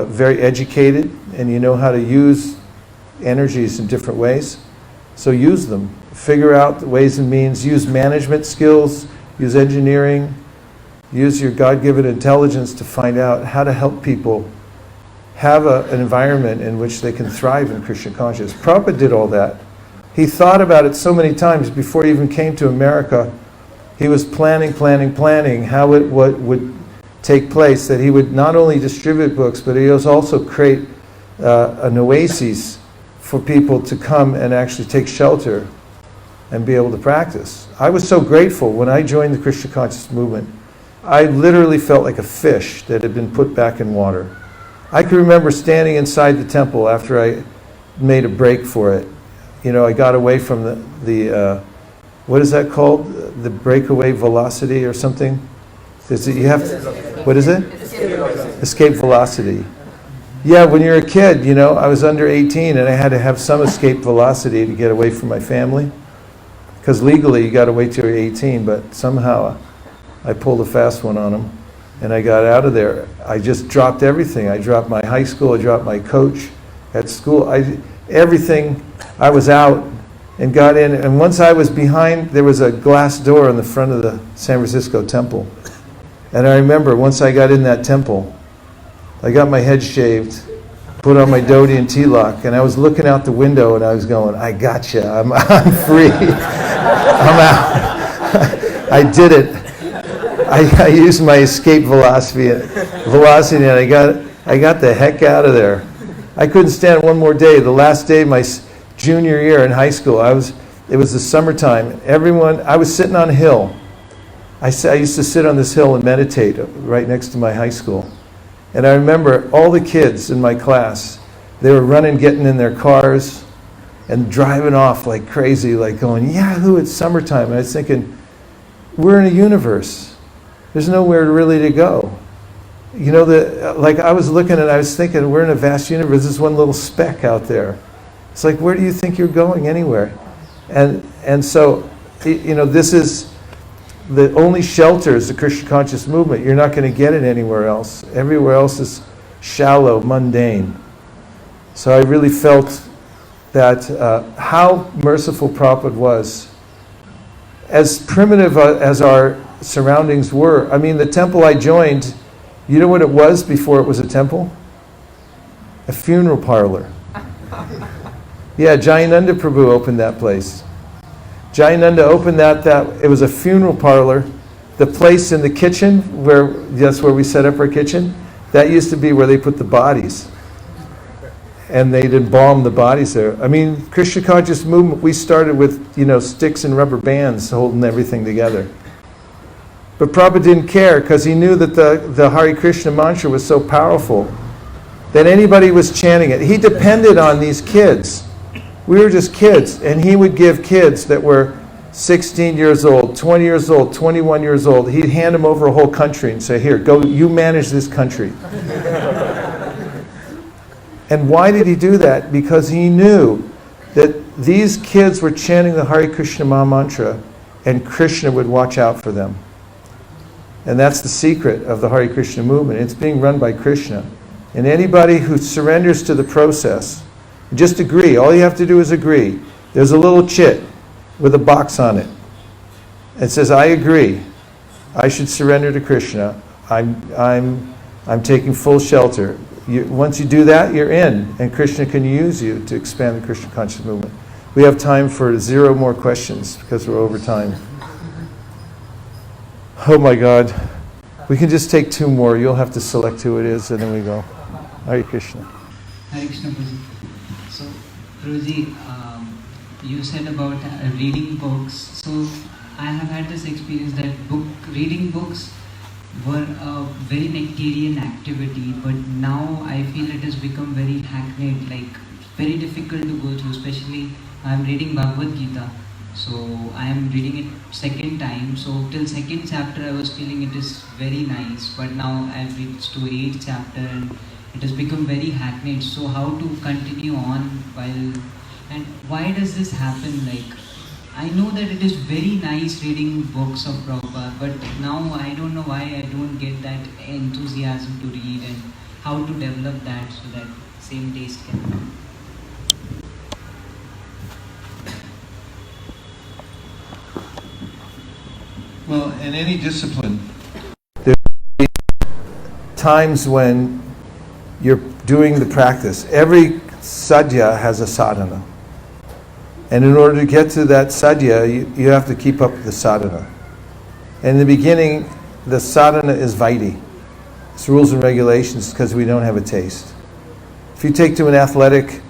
very educated and you know how to use energies in different ways. So use them. Figure out the ways and means. Use management skills. Use engineering. Use your God-given intelligence to find out how to help people have an environment in which they can thrive in Krishna consciousness. Prabhupada did all that. He thought about it so many times before he even came to America. He was planning how what would take place, that he would not only distribute books, but he was also create an oasis for people to come and actually take shelter and be able to practice. I was so grateful when I joined the Krishna consciousness movement. I literally felt like a fish that had been put back in water. I can remember standing inside the temple after I made a break for it. You know, I got away from the what is that called? The breakaway velocity or something? You have to, what is it? Escape velocity. Yeah, when you're a kid, you know, I was under 18 and I had to have some escape velocity to get away from my family. Because legally you got to wait till you're 18, but somehow I pulled a fast one on them and I got out of there. I just dropped everything. I dropped my high school, I dropped my coach at school. Everything, I was out and got in. And once I was behind, there was a glass door in the front of the San Francisco temple. And I remember once I got in that temple, I got my head shaved, put on my dhoti and tilak, and I was looking out the window and I was going, I gotcha, I'm free, I'm out. I did it. I used my escape velocity and I got the heck out of there. I couldn't stand one more day. The last day of my junior year in high school, it was the summertime. I was sitting on a hill. I used to sit on this hill and meditate right next to my high school. And I remember all the kids in my class, they were running, getting in their cars and driving off like crazy, like going, yahoo, it's summertime. And I was thinking, we're in a universe. There's nowhere really to go. You know, like I was looking and I was thinking, we're in a vast universe. There's one little speck out there. It's like, where do you think you're going anywhere? And so, you know, this is the only shelter is the Krishna conscious movement. You're not going to get it anywhere else. Everywhere else is shallow, mundane. So I really felt that how merciful Prabhupada was. As primitive as our surroundings were, I mean, the temple I joined, you know what it was before it was a temple? A funeral parlor. Yeah, Jayananda Prabhu opened that place. Jayananda opened that it was a funeral parlor. The place in the kitchen, that's where we set up our kitchen, that used to be where they put the bodies. And they'd embalm the bodies there. I mean, Krishna conscious movement, we started with, you know, sticks and rubber bands holding everything together. But Prabhupada didn't care because he knew that the Hare Krishna mantra was so powerful that anybody was chanting it. He depended on these kids. We were just kids, and he would give kids that were 16 years old, 20 years old, 21 years old, he'd hand them over a whole country and say, here, go, you manage this country. And why did he do that? Because he knew that these kids were chanting the Hare Krishna Maha Mantra, and Krishna would watch out for them. And that's the secret of the Hare Krishna movement. It's being run by Krishna. And anybody who surrenders to the process, just agree. All you have to do is agree. There's a little chit with a box on it. It says, I agree. I should surrender to Krishna. I'm taking full shelter. Once you do that, you're in. And Krishna can use you to expand the Krishna conscious movement. We have time for 0 more questions because we're over time. Oh my God. We can just take 2 more. You'll have to select who it is and then we go. Hare Krishna. Hare Krishna, Prabhuji. So, Prabhuji, you said about reading books. So, I have had this experience that reading books were a very nectarian activity, but now I feel it has become very hackneyed, like very difficult to go through. Especially, I'm reading Bhagavad Gita, so I am reading it second time. So till second chapter, I was feeling it is very nice, but now I've reached to eighth chapter and it has become very hackneyed. So how to continue on while, and why does this happen? Like, I know that it is very nice reading books of Prabhupada, but now I don't know why I don't get that enthusiasm to read and how to develop that so that same taste can come. Well, in any discipline, There are times when you're doing the practice. Every sadhya has a sadhana. And in order to get to that sadhya, you have to keep up the sadhana. In the beginning, the sadhana is vaidhi. It's rules and regulations because we don't have a taste. If you take to an athletic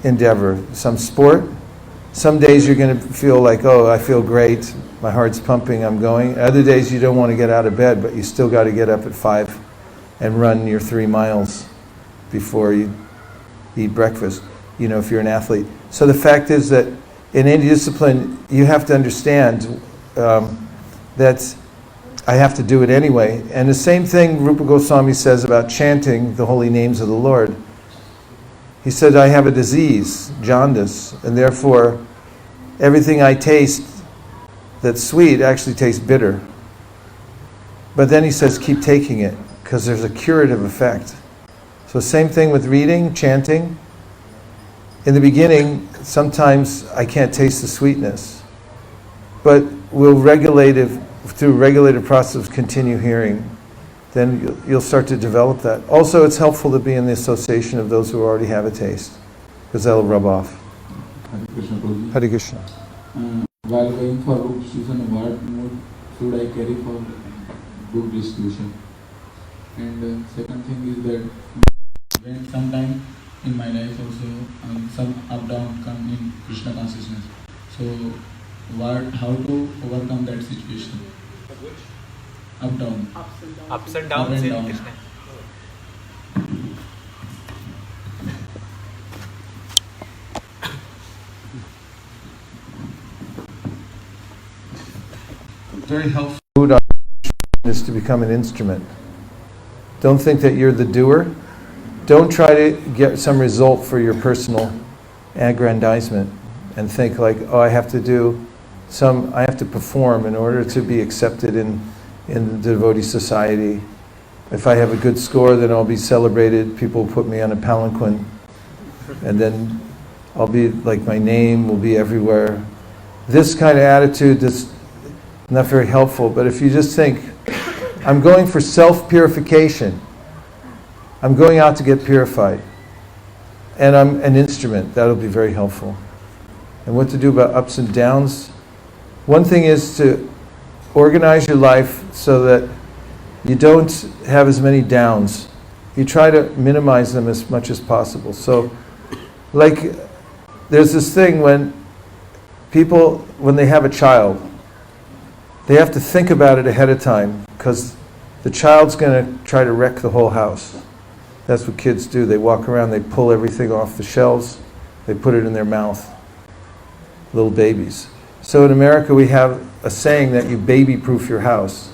endeavor, some sport, some days you're going to feel like, oh, I feel great, my heart's pumping, I'm going. Other days you don't want to get out of bed, but you still got to get up at 5 and run your 3 miles before you eat breakfast, if you're an athlete. So the fact is that in any discipline, you have to understand that I have to do it anyway. And the same thing Rupa Goswami says about chanting the holy names of the Lord. He said, I have a disease, jaundice, and therefore everything I taste that's sweet actually tastes bitter. But then he says, keep taking it, because there's a curative effect. So same thing with reading, chanting. In the beginning, sometimes I can't taste the sweetness, but we'll through regulated process of continue hearing, then you'll start to develop that. Also, it's helpful to be in the association of those who already have a taste, because that'll rub off. Hare Krishna, Prabhuji. Hare Krishna. While going for book distribution, what mood should I carry for book distribution? And second thing is that when sometime in my life also some up down come in Krishna consciousness. So how to overcome that situation? Up down. Ups and downs in Krishna. very helpful. Food is to become an instrument. Don't think that you're the doer. Don't try to get some result for your personal aggrandizement and think like, oh, I have to perform in order to be accepted in the devotee society. If I have a good score, then I'll be celebrated. People will put me on a palanquin. And then I'll be like, my name will be everywhere. This kind of attitude is not very helpful. But if you just think, I'm going for self-purification. I'm going out to get purified. And I'm an instrument. That'll be very helpful. And what to do about ups and downs? One thing is to organize your life so that you don't have as many downs. You try to minimize them as much as possible. So, like, there's this thing when people, when they have a child, they have to think about it ahead of time because the child's going to try to wreck the whole house. That's what kids do. They walk around, they pull everything off the shelves, they put it in their mouth. Little babies. So in America we have a saying that you baby-proof your house.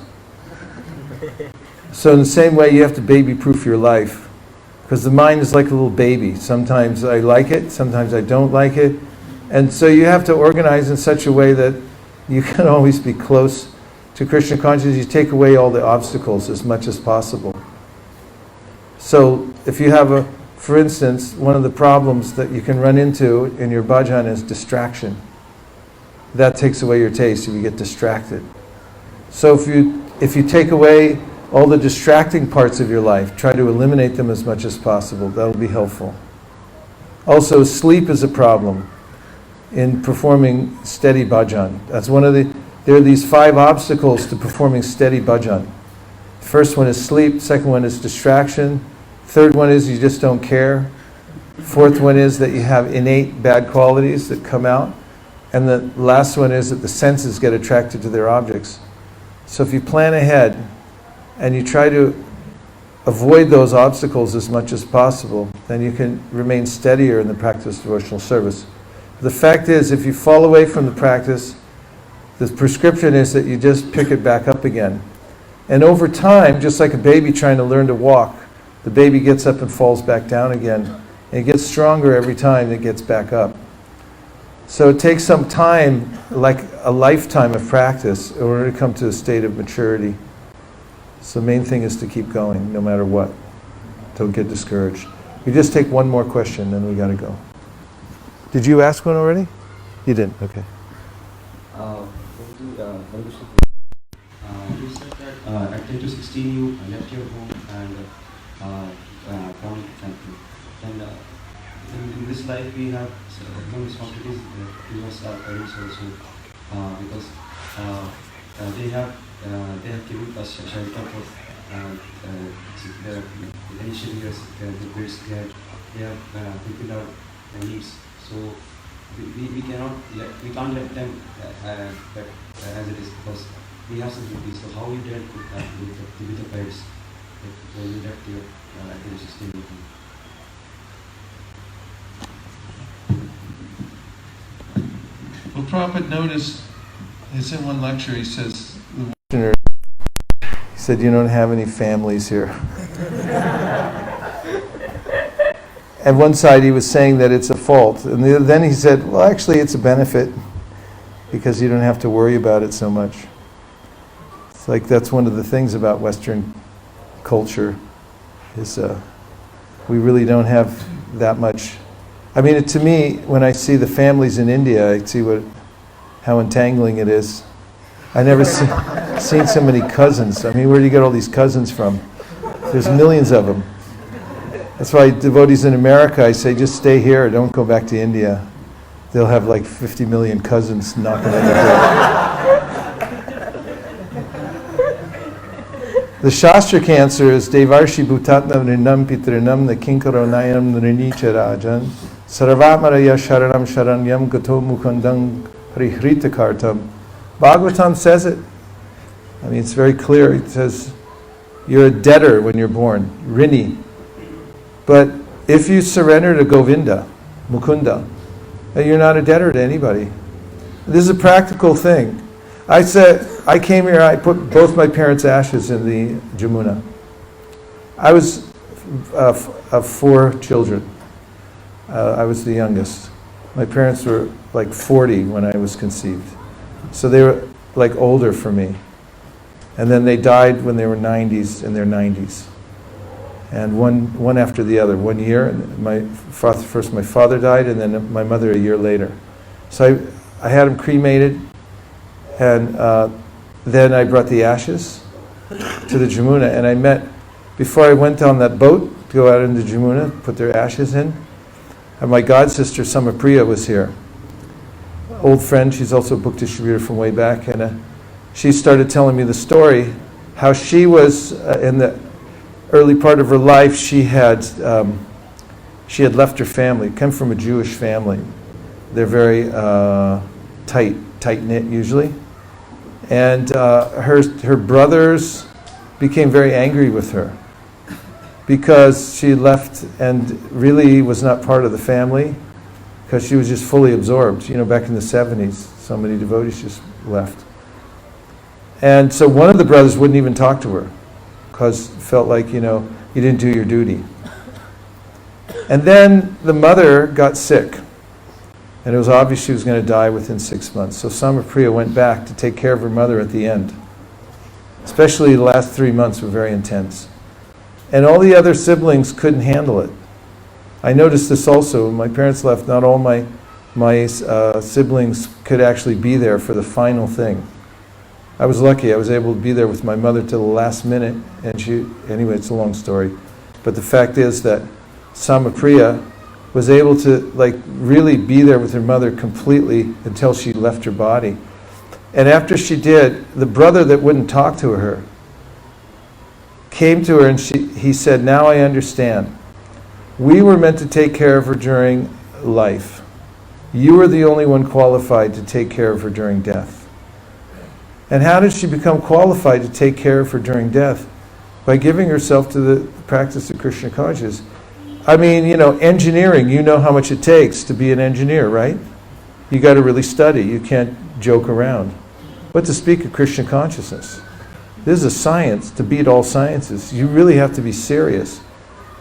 So in the same way you have to baby-proof your life. Because the mind is like a little baby. Sometimes I like it, sometimes I don't like it. And so you have to organize in such a way that you can always be close to Krishna consciousness. You take away all the obstacles as much as possible. So if you have for instance, one of the problems that you can run into in your bhajan is distraction. That takes away your taste if you get distracted. So if you take away all the distracting parts of your life, try to eliminate them as much as possible. That'll be helpful. Also, sleep is a problem in performing steady bhajan. That's there are these 5 obstacles to performing steady bhajan. The first one is sleep, second one is distraction, third one is you just don't care, fourth one is that you have innate bad qualities that come out, and the last one is that the senses get attracted to their objects. So if you plan ahead and you try to avoid those obstacles as much as possible, then you can remain steadier in the practice of devotional service. The fact is, if you fall away from the practice, the prescription is that you just pick it back up again. And over time, just like a baby trying to learn to walk, the baby gets up and falls back down again. And it gets stronger every time it gets back up. So it takes some time, like a lifetime of practice, in order to come to a state of maturity. So the main thing is to keep going, no matter what. Don't get discouraged. We just take one more question, then we got to go. Did you ask one already? You didn't. Okay. You said that at 10 to 16 you left your home and found something. And in this life we have some responsibilities towards our parents also, because they have given us shelter for the initial years, the grades they have fulfilled our needs. So we can't let them as it is, because we have some duties. So how we dealt with that with the parents, like when we left your at 16 years. Well, Prabhupada noticed, it's in one lecture, he says, He said, you don't have any families here. At one side he was saying that it's a fault, and then he said, well, actually it's a benefit, because you don't have to worry about it so much. It's like that's one of the things about Western culture, is we really don't have that much. I mean, to me, when I see the families in India, I see how entangling it is. I never seen so many cousins. I mean, where do you get all these cousins from? There's millions of them. That's why devotees in America, I say, just stay here, don't go back to India. They'll have like 50 million cousins knocking on the door. The Shastra cancer is Devarshi Bhutatnam Rinam Pitrinam Nakinkaro Nayam Nrinicha Rajan Sarvamaraya Sharanam Sharanyam Gato Mukundang Prihrita Kartam. Bhagavatam says it. I mean, it's very clear. It says, you're a debtor when you're born, Rini. But if you surrender to Govinda, Mukunda, then you're not a debtor to anybody. This is a practical thing. I came here, I put both my parents' ashes in the Jamuna. I was of 4 children. I was the youngest. My parents were like 40 when I was conceived. So they were like older for me. And then they died when they were 90s, in their 90s. And one after the other, 1 year. And first my father died, and then my mother a year later. So I had them cremated, and then I brought the ashes to the Jamuna. And I met, before I went on that boat to go out into Jamuna, put their ashes in, and my god sister Samapriya was here. Old friend, she's also a book distributor from way back, and she started telling me the story, how she was in the early part of her life, she had left her family, come from a Jewish family. They're very tight-knit usually. And her brothers became very angry with her because she left and really was not part of the family, because she was just fully absorbed. You know, back in the 70s, so many devotees just left. And so one of the brothers wouldn't even talk to her, because felt like, you didn't do your duty. And then the mother got sick, and it was obvious she was going to die within 6 months. So Samapriya went back to take care of her mother at the end. Especially the last 3 months were very intense. And all the other siblings couldn't handle it. I noticed this also. When my parents left, not all my siblings could actually be there for the final thing. I was lucky. I was able to be there with my mother till the last minute. And anyway, it's a long story. But the fact is that Samapriya was able to really be there with her mother completely until she left her body. And after she did, the brother that wouldn't talk to her came to her, and he said, now I understand. We were meant to take care of her during life. You were the only one qualified to take care of her during death. And how did she become qualified to take care of her during death? by giving yourself to the practice of Krishna consciousness. I mean, engineering, you know how much it takes to be an engineer, right? You got to really study. You can't joke around. But to speak of Krishna consciousness, this is a science to beat all sciences. You really have to be serious.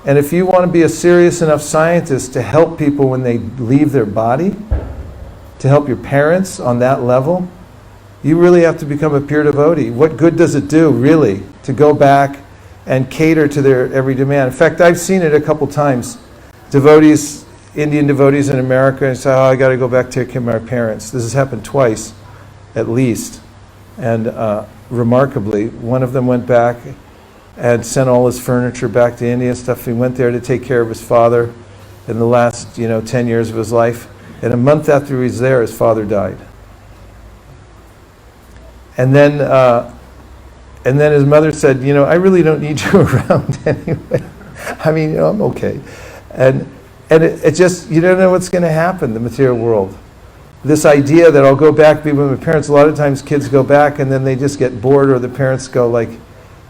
And if you want to be a serious enough scientist to help people when they leave their body, to help your parents on that level, you really have to become a pure devotee. What good does it do, really, to go back and cater to their every demand? In fact, I've seen it a couple times. Devotees, Indian devotees in America, and say, oh, I got to go back take care of my parents. This has happened twice, at least. And remarkably, one of them went back and sent all his furniture back to India and stuff. He went there to take care of his father in the last, 10 years of his life. And a month after he was there, his father died. And then his mother said, I really don't need you around anyway. I mean, I'm okay. And it just, you don't know what's going to happen in the material world. This idea that I'll go back, be with my parents, a lot of times kids go back and then they just get bored, or the parents go like,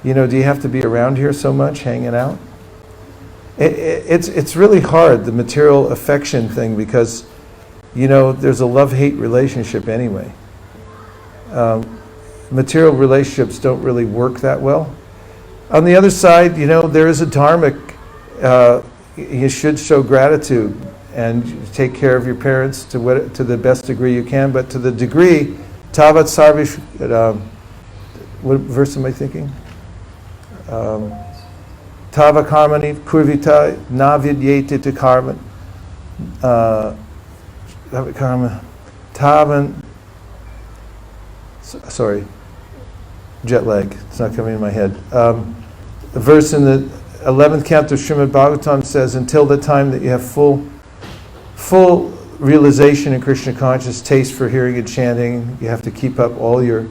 do you have to be around here so much, hanging out? It's really hard, the material affection thing, because, there's a love-hate relationship anyway. Material relationships don't really work that well. On the other side, there is a dharmic, you should show gratitude and take care of your parents to the best degree you can, but to the degree, tavat sarvish, what verse am I thinking? Tava karmani kurvita navidyete to karma, tavan, sorry, jet lag, it's not coming in my head. The verse in the 11th canto of Srimad Bhagavatam says, until the time that you have full realization in Krishna conscious, taste for hearing and chanting, you have to keep up all your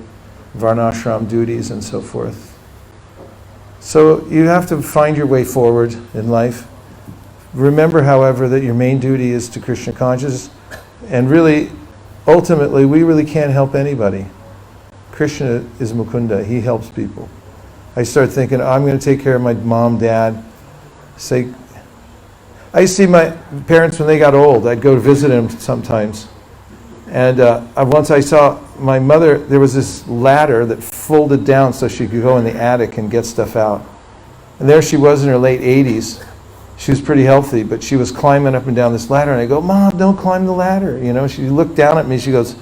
varnashram duties and so forth. So you have to find your way forward in life. Remember, however, that your main duty is to Krishna consciousness, and really, ultimately, we really can't help anybody. Krishna is Mukunda. He helps people. I start thinking, I'm going to take care of my mom, dad. I used to see my parents when they got old. I'd go to visit them sometimes. And once I saw my mother, there was this ladder that folded down so she could go in the attic and get stuff out. And there she was in her late 80s. She was pretty healthy, but she was climbing up and down this ladder. And I go, Mom, don't climb the ladder. She looked down at me. She goes,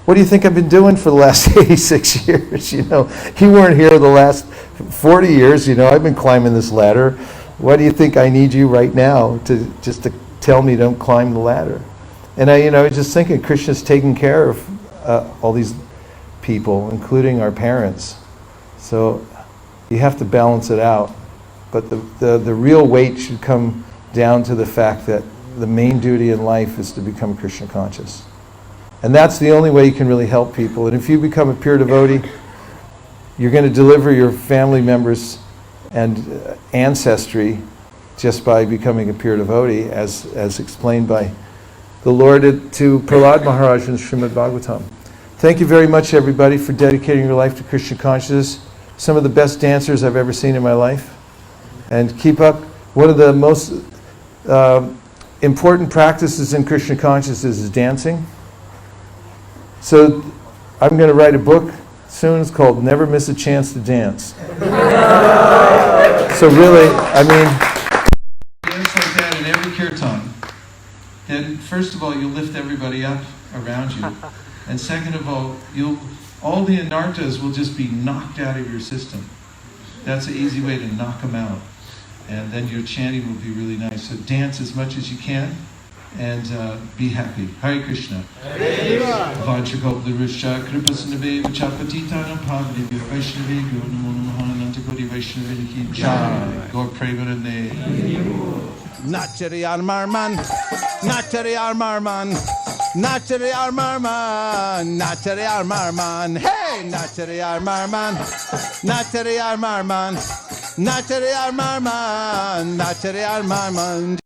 what do you think I've been doing for the last 86 years? You weren't here the last 40 years. I've been climbing this ladder. Why do you think I need you right now to tell me don't climb the ladder? And I was just thinking, Krishna's taking care of all these people, including our parents. So you have to balance it out. But the real weight should come down to the fact that the main duty in life is to become Krishna conscious. And that's the only way you can really help people. And if you become a pure devotee, you're going to deliver your family members and ancestry just by becoming a pure devotee, as explained by the Lord to Prahlad Maharaj in Srimad Bhagavatam. Thank you very much, everybody, for dedicating your life to Krishna consciousness. Some of the best dancers I've ever seen in my life. And keep up. One of the most important practices in Krishna consciousness is dancing. So I'm going to write a book soon. It's called Never Miss a Chance to Dance. So really, dance like that in every kirtan. Then first of all, you'll lift everybody up around you. And second of all, all the anartas will just be knocked out of your system. That's an easy way to knock them out. And then your chanting will be really nice. So dance as much as you can and be happy. Hare Krishna. Vajragopalarusha Kripasanabe Vachapatitanam Pavadivya Vaishnavi Guru Namo Namaha Anantakoti Vaishnavi Ki Jai Gaur Premanande. Nachari Armarman, Nachari Armarman, Nachari Armarman, Nachari Armarman, hey, Nachari Armarman, Nachari Armarman, Nachari Armarman, Nachari Armarman.